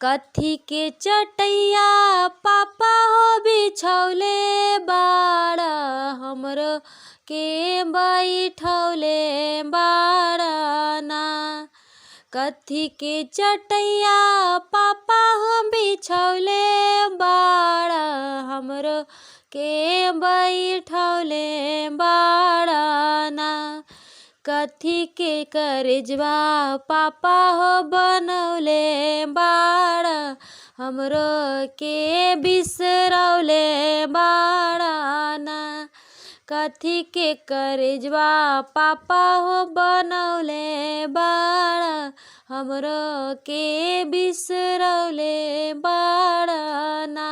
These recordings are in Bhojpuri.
कथी के चटैया पापा हो बिछौले बाड़ा, हमरो के बैठौले बाड़ा ना। कथी के चटैया पापा हो बिछौले बाड़ा, हमरो के बैठौले बाड़ा ना। कथी के करजवा पापा हो बनौले बाड़ा, हमरो के बिसरौले बाड़ा ना। कथी के करजवा पापा हो बनौले बाड़ा, हमरो के बिसरौले बाड़ा ना।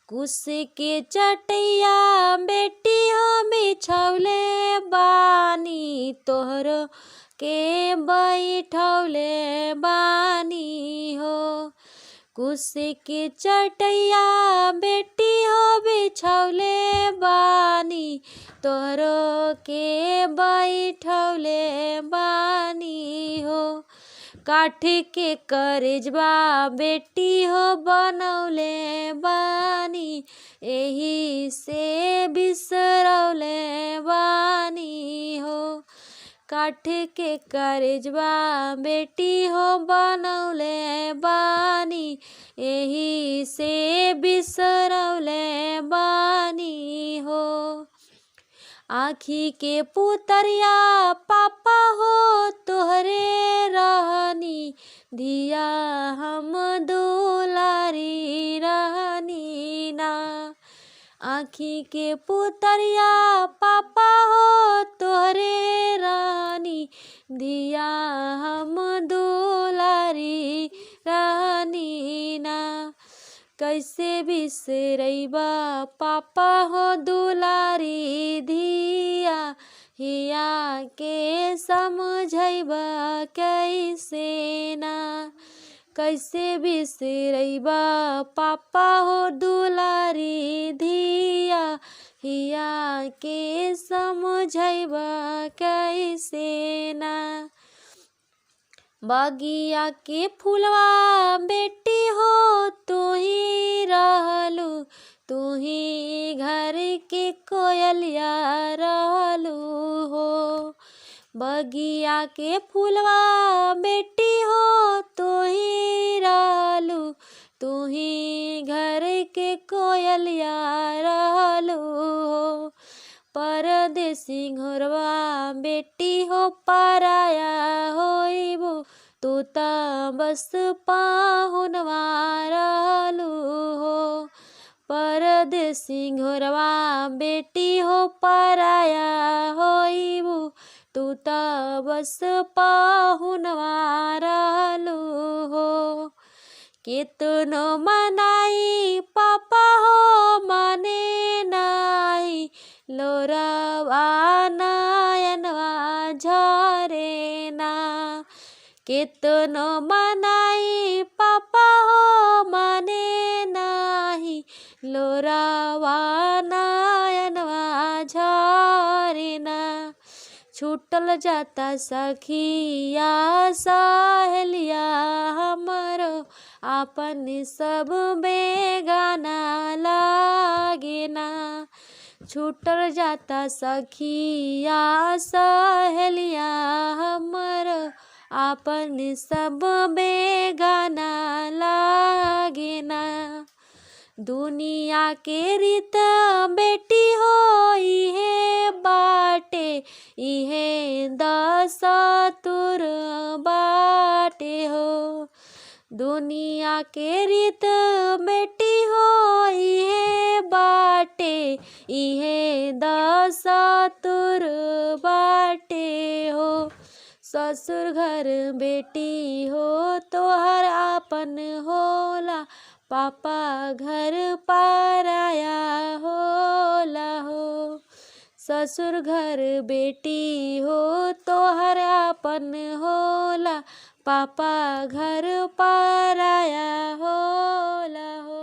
कुश के चटैया बेटी हो बिछौले बानी, तोहरो के बैठौले बानी हो। कुश के चटैया बेटी हो बिछौले बानी, तोहरो के बैठौले बानी हो। काठ के करजवा बेटी हो बनौले बानी, एही से बिसरौले बानी हो। काठ के करजवा बेटी हो बनौले बानी, एही से बिसरौले बानी हो। आँखी के पुतरिया पापा हो तोहरे रहनी, धिया हम दुलारी रहनी ना। आँखी के पुतरिया पापा हो तोहरे रहनी, धिया हम दुलारी रहनी ना। कैसे बिसरैबा पापा हो दुलारी धिया, हिया के समझैबा कैसे ना। कैसे बिसरैबा पापा हो दुलारी धिया, हिया के समझैबा कैसे ना। बगिया के फुलवा बेटी हो तू ही रहलू, तू ही घर के कोयलिया रहलू हो। बगिया के फुलवा बेटी हो तू ही रहलू, तू ही घर के कोयलिया रहलू हो। परदेसी घरवा बेटी हो पराया होइबो, तू त बस पाहुनवा रहलू हो। परदेसी घरवा बेटी हो पराया होइबो, तू त बस पाहुनवा रहलू हो। केतनो मनाई पापा हो माने नाई, लोरवा नयनवा झरे ना। केतनो मनाई पापा हो माने नाही, लोरवा नयनवा झरे ना। छूटल जाता सखिया सहेलिया हमरो, आपन सब बेगाना लागे ना। छूटल जाता सखिया सहेलिया हमरो, आपन सब बेगाना लागे ना। दुनिया के रीत बेटी हो इहे बाटे, इहे दस्तूर बाटे हो। दुनिया के रीत बेटी हो इहे बाटे, इहे दस्तूर बाटे हो। ससुर घर बेटी हो तोहर आपन होला, पापा घर पराया होला हो। ससुर घर बेटी हो तोहर आपन होला, पापा घर पराया होला हो।